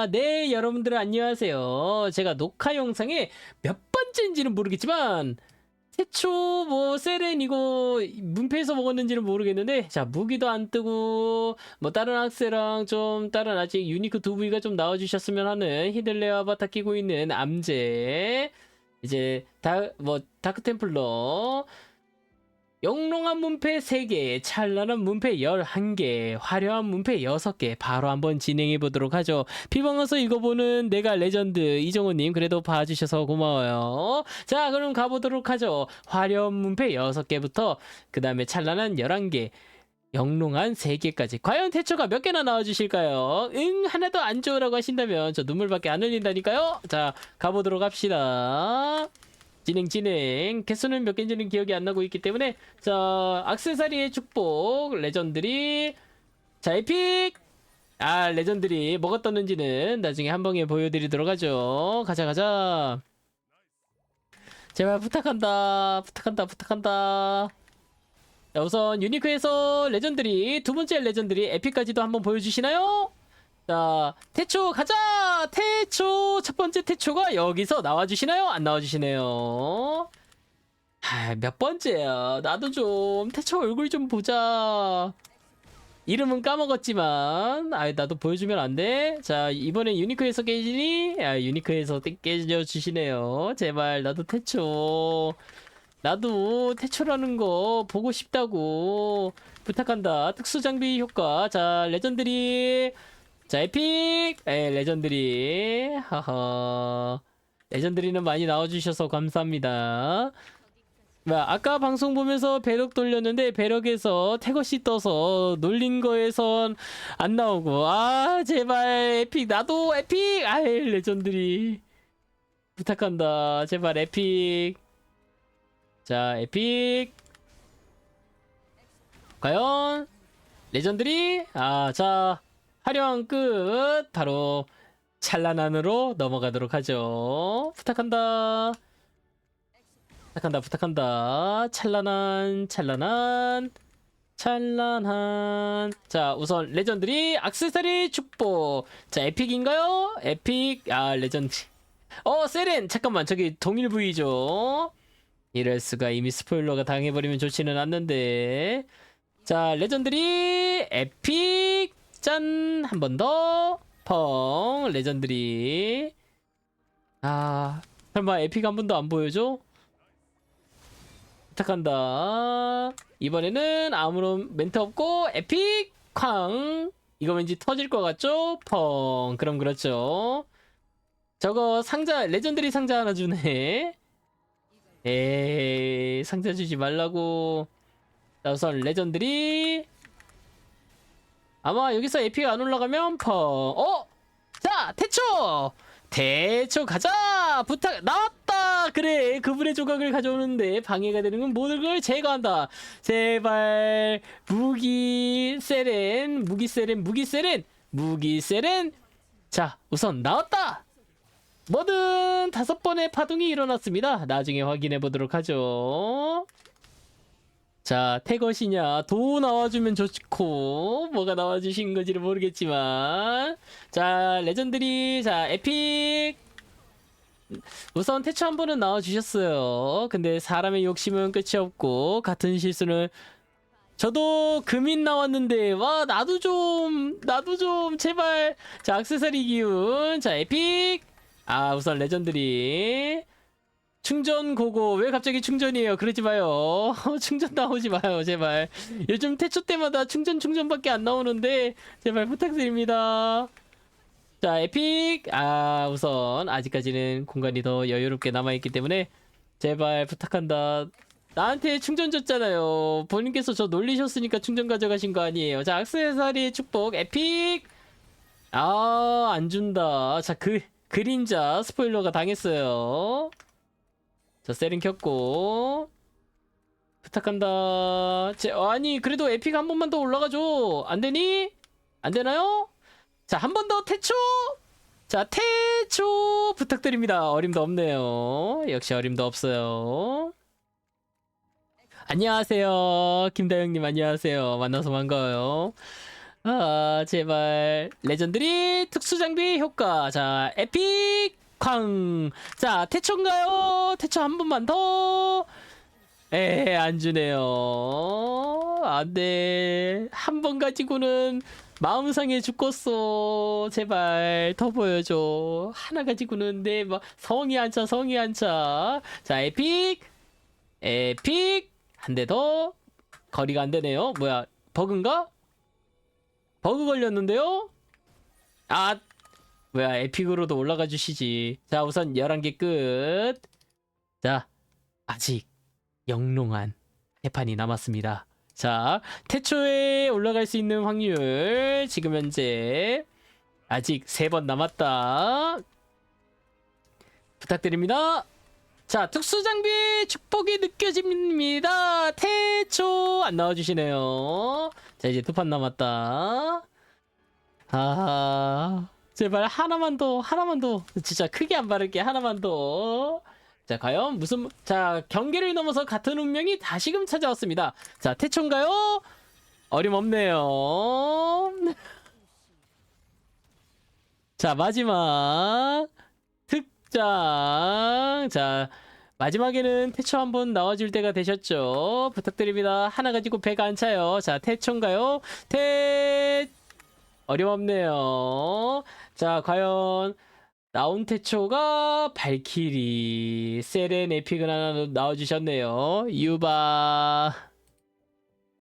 네, 여러분들 안녕하세요. 제가 녹화 영상에 몇 번째인지는 모르겠지만 태초 뭐 세렌이고 문패에서 먹었는지는 모르겠는데 자 무기도 안 뜨고 뭐 다른 악세랑 좀 다른 아직 유니크 두 부위가 좀 나와주셨으면 하는 히들레어 아바타 끼고 있는 암제 이제 다크템플러 영롱한 문패 3개, 찬란한 문패 11개, 화려한 문패 6개 바로 한번 진행해 보도록 하죠. 피방어서 읽어보는 내가 레전드 이정호님 그래도 봐주셔서 고마워요. 자 그럼 가보도록 하죠. 화려한 문패 6개부터 그 다음에 찬란한 11개, 영롱한 3개까지 과연 태초가 몇 개나 나와주실까요? 응 하나도 안 좋으라고 하신다면 저 눈물밖에 안 흘린다니까요. 자 가보도록 합시다. 진행 개수는 몇 개인지는 기억이 안 나고 있기 때문에 자 액세서리의 축복 레전드리 자 에픽 레전드리 뭐가 떴는지는 나중에 한 방에 보여드리도록 하죠. 가자 제발 부탁한다. 자, 우선 유니크에서 레전드리 두 번째 레전드리 에픽까지도 한번 보여주시나요? 자, 태초 가자! 태초! 첫 번째 태초가 여기서 나와주시나요? 안 나와주시네요. 몇 번째야? 나도 좀 태초 얼굴 좀 보자. 이름은 까먹었지만, 나도 보여주면 안 돼? 자, 이번엔 유니크에서 깨지니? 유니크에서 깨져주시네요. 제발, 나도 태초라는 거 보고 싶다고. 부탁한다. 특수장비 효과. 자, 레전드리. 자 에픽 레전드리 하하 레전드리는 많이 나와주셔서 감사합니다. 아까 방송 보면서 배럭 돌렸는데 배럭에서 태거시 떠서 놀린 거에선 안 나오고 제발 에픽 나도 에픽 레전드리 부탁한다 제발 에픽. 자 에픽 과연 레전드리 자 화려한 끝 바로 찬란한으로 넘어가도록 하죠. 부탁한다 찬란한 자 우선 레전드리 액세서리 축복 자 에픽인가요? 에픽 레전드 세렌 잠깐만 저기 동일 부위죠. 이럴수가 이미 스포일러가 당해버리면 좋지는 않는데 자 레전드리 에픽 짠! 한 번 더. 펑. 레전드리. 설마 에픽 한 번도 안 보여줘? 부탁한다. 이번에는 아무런 멘트 없고 에픽 쾅. 이거 왠지 터질 것 같죠? 펑. 그럼 그렇죠. 저거 상자 레전드리 상자 하나 주네. 에이 상자 주지 말라고. 자 우선 레전드리 아마 여기서 에픽 안 올라가면 자 태초 가자 나왔다. 그래 그분의 조각을 가져오는데 방해가 되는 건 모든 걸 제거한다. 제발 무기 세렌 자 우선 나왔다. 뭐든 5번의 파동이 일어났습니다. 나중에 확인해 보도록 하죠. 자, 태것이냐, 도 나와주면 좋고, 뭐가 나와주신 건지는 모르겠지만. 자, 레전드리, 자, 에픽. 우선 태초 한 번은 나와주셨어요. 근데 사람의 욕심은 끝이 없고, 같은 실수는, 저도 금인 나왔는데, 나도 좀, 제발. 자, 액세서리 기운. 자, 에픽. 우선 레전드리. 충전 고고 왜 갑자기 충전이에요? 그러지 마요. 충전 나오지 마요 제발. 요즘 태초 때마다 충전밖에 안 나오는데 제발 부탁드립니다. 자 에픽 우선 아직까지는 공간이 더 여유롭게 남아있기 때문에 제발 부탁한다. 나한테 충전 줬잖아요. 본인께서 저 놀리셨으니까 충전 가져가신 거 아니에요. 자 액세서리 축복 에픽 안 준다. 자 그림자 스포일러가 당했어요. 자 세린 켰고 부탁한다. 아니 그래도 에픽 한 번만 더 올라가줘. 안되니? 안되나요? 자 한 번 더 태초. 자 태초 부탁드립니다. 어림도 없네요. 역시 어림도 없어요. 안녕하세요 김다영님 안녕하세요. 만나서 반가워요. 아, 제발. 레전드리 특수 장비 효과. 자, 에픽 쾅. 자, 태초인가요? 태초 한 번만 더. 안 주네요. 안 돼. 한 번 가지고는 마음 상해 죽겠어. 제발 더 보여줘. 하나 가지고는 내 막 성이 안 차, 성이 안 차. 자, 에픽. 에픽. 한 대 더. 거리가 안 되네요. 뭐야? 버그인가? 버그 걸렸는데요? 아, 뭐야? 에픽으로도 올라가 주시지. 자, 우선 11개 끝. 자, 아직 영롱한 개판이 남았습니다. 자, 태초에 올라갈 수 있는 확률 지금 현재 아직 3번 남았다. 부탁드립니다. 자, 특수장비 축복이 느껴집니다. 태초 안 나와주시네요. 자, 이제 2판 남았다. 아, 제발 하나만 더, 하나만 더. 진짜 크게 안 바를게. 하나만 더. 자, 과연 무슨, 자, 경계를 넘어서 같은 운명이 다시금 찾아왔습니다. 자, 태초인가요? 어림없네요. 자, 마지막. 특장. 자, 마지막에는 태초 한번 나와줄 때가 되셨죠? 부탁드립니다. 하나 가지고 배가 안 차요. 자, 태초인가요? 어림없네요. 자, 과연 나온 태초가 발키리 세렌 에픽을 하나 나와주셨네요. 유바.